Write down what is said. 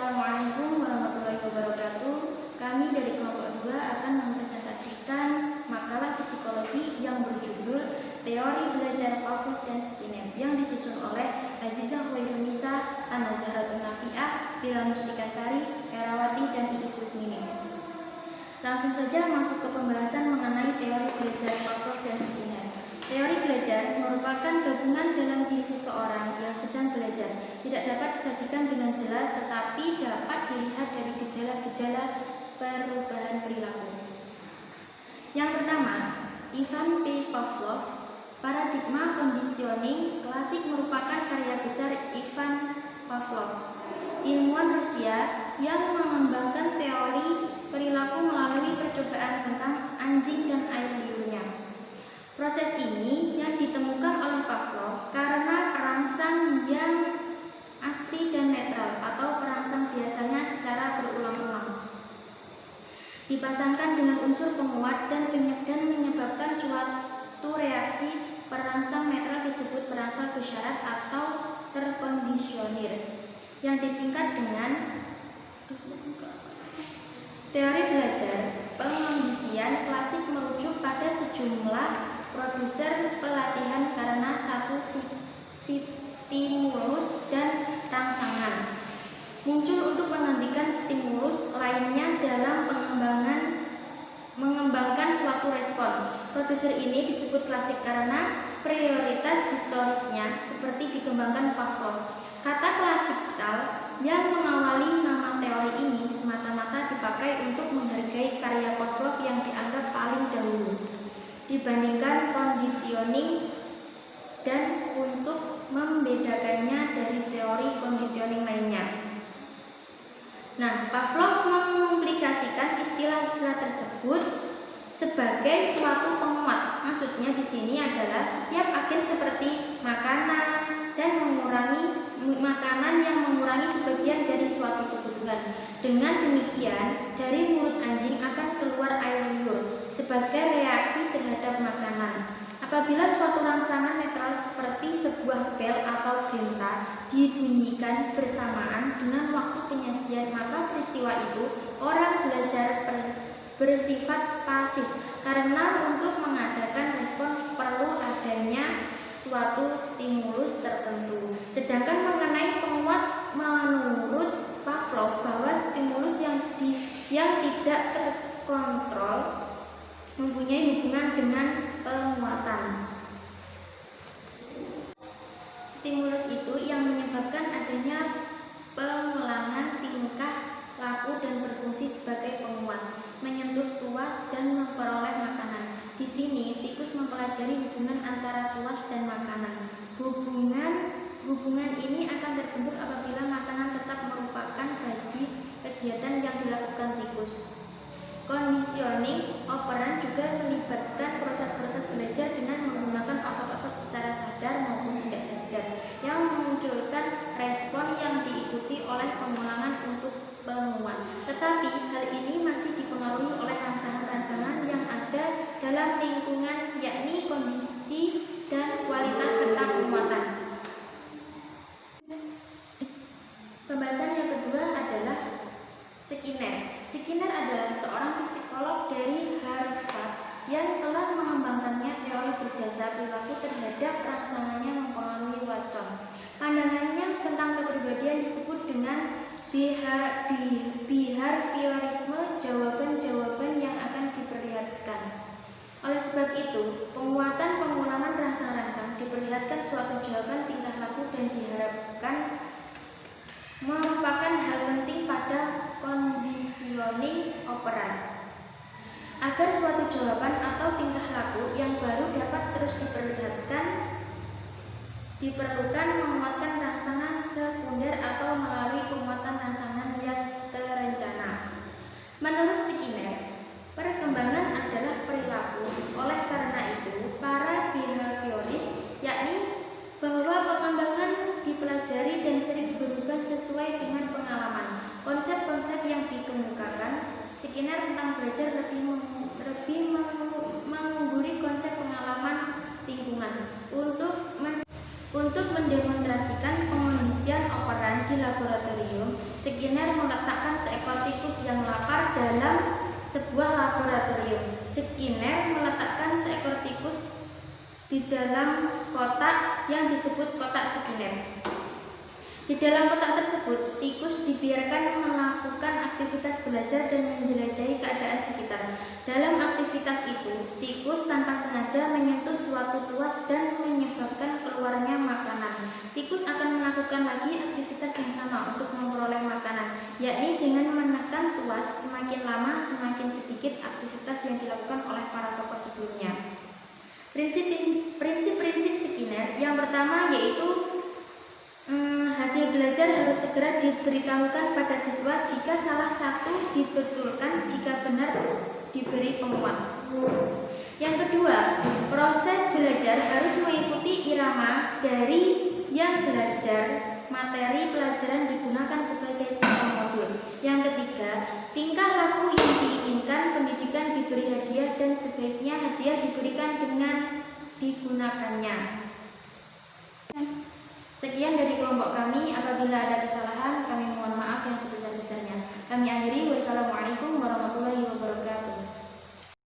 Assalamualaikum warahmatullahi wabarakatuh. Kami dari kelompok 2 akan mempresentasikan makalah psikologi yang berjudul Teori Belajar Pavlov dan Skinner yang disusun oleh Azizah Hoirunisa, Ana Zahratun Nafiah, Bila Mustikasari, Herawati, dan Iis Rusmini. Langsung saja masuk ke pembahasan mengenai teori belajar Pavlov dan Skinner. Teori belajar merupakan gabungan dalam diri seseorang yang sedang belajar. Tidak dapat disajikan dengan jelas, tetapi dapat dilihat dari gejala-gejala perubahan perilaku. Yang pertama, Ivan P. Pavlov. Paradigma conditioning klasik merupakan karya besar Ivan Pavlov, ilmuwan Rusia yang mengembangkan teori perilaku melalui percobaan tentang anjing dan air liurnya. Proses ini yang ditemukan oleh Pavlov karena perangsang yang asli dan netral atau perangsang biasanya secara berulang-ulang dipasangkan dengan unsur penguat dan menyebabkan suatu reaksi. Perangsang netral disebut perangsang bersyarat atau terkondisionir, yang disingkat dengan teori belajar. Pengondisian klasik merujuk pada sejumlah produser pelatihan karena satu stimulus dan rangsangan muncul untuk menggantikan stimulus lainnya dalam mengembangkan suatu respon. Produser ini disebut klasik karena prioritas historisnya seperti dikembangkan Pavlov. Kata klasikal yang mengawali nama teori ini semata-mata dipakai untuk menghargai karya Pavlov yang dianggap paling dahulu dibandingkan conditioning dan untuk membedakannya dari teori conditioning lainnya. Nah, Pavlov mengimplikasikan istilah-istilah tersebut sebagai suatu penguat. Maksudnya di sini adalah setiap agen seperti makanan yang mengurangi sebagian dari suatu kebutuhan. Dengan demikian, dari mulut anjing akan keluar air liur sebagai reaksi terhadap makanan. Apabila suatu rangsangan netral seperti sebuah bel atau genta dibunyikan bersamaan dengan waktu penyajian, maka peristiwa itu orang belajar bersifat pasif karena untuk mengadakan respon perlu adanya suatu stimulus tertentu. Sedangkan mengenai penguat, menurut Pavlov bahwa stimulus yang tidak terkontrol mempunyai hubungan dengan penguatan. Stimulus itu yang menyebabkan adanya pengulangan tingkah laku dan berfungsi sebagai penguat, menyentuh tuas dan memperoleh makanan. Di sini tikus mempelajari hubungan antara tuas dan makanan. Hubungan ini akan terbentuk apabila makanan tetap merupakan bagi kegiatan yang dilakukan tikus. Conditioning operan juga melibatkan proses-proses belajar dengan menggunakan otot-otot secara sadar maupun tidak sadar yang memunculkan respon yang diikuti oleh pengulangan untuk penguat. Tetapi hal ini masih dipengaruhi oleh rangsangan-rangsangan yang ada dalam lingkungan, yakni kondisi dan kualitas serta penguatan. Pembahasan yang kedua adalah Skinner. Skinner adalah seorang psikolog dari Harvard yang telah mengembangkannya teori berjasa perilaku terhadap rangsangannya mempengaruhi Watson. Pandangannya tentang kepribadian disebut dengan behaviorisme, jawaban-jawaban yang akan diperlihatkan. Oleh sebab itu, penguatan pengulangan rangsang-rangsang diperlihatkan suatu jawaban tingkah laku dan diharapkan merupakan hal penting pada conditioning operan. Agar suatu jawaban atau tingkah laku yang baru dapat terus diperlihatkan, diperlukan menguatkan rangsangan sekunder atau melalui penguatan rangsangan yang terencana. Menurut Skinner, perkembangan adalah perilaku. Oleh karena itu, para behavioris yakni bahwa perkembangan dipelajari dan sering berubah sesuai dengan pengalaman. Konsep-konsep yang dikemukakan Skinner tentang belajar lebih mengungguli konsep pengalaman lingkungan untuk mendemonstrasikan pengisian operan di laboratorium, Skinner meletakkan seekor tikus yang lapar dalam sebuah laboratorium. Skinner meletakkan seekor tikus di dalam kotak yang disebut kotak Skinner. Di dalam kotak tersebut, tikus dibiarkan melakukan aktivitas belajar dan menjelajahi keadaan sekitar. Dalam aktivitas itu, tikus tanpa sengaja menyentuh suatu tuas dan menyebabkan keluarnya makanan. Tikus akan melakukan lagi aktivitas yang sama untuk memperoleh makanan, yakni dengan menekan tuas. Semakin lama, semakin sedikit aktivitas yang dilakukan oleh para tokoh sebelumnya. Prinsip-prinsip Skinner yang pertama yaitu hasil belajar harus segera diberitahukan pada siswa jika salah satu dibetulkan, jika benar diberi penguat. Yang kedua, proses belajar harus mengikuti irama dari yang belajar. Materi pelajaran digunakan sebagai sistem modul. Yang ketiga, tingkah laku yang diinginkan, pendidikan diberi hadiah dan sebaiknya hadiah diberikan dengan digunakannya. Sekian dari kelompok kami. Apabila ada kesalahan, kami mohon maaf.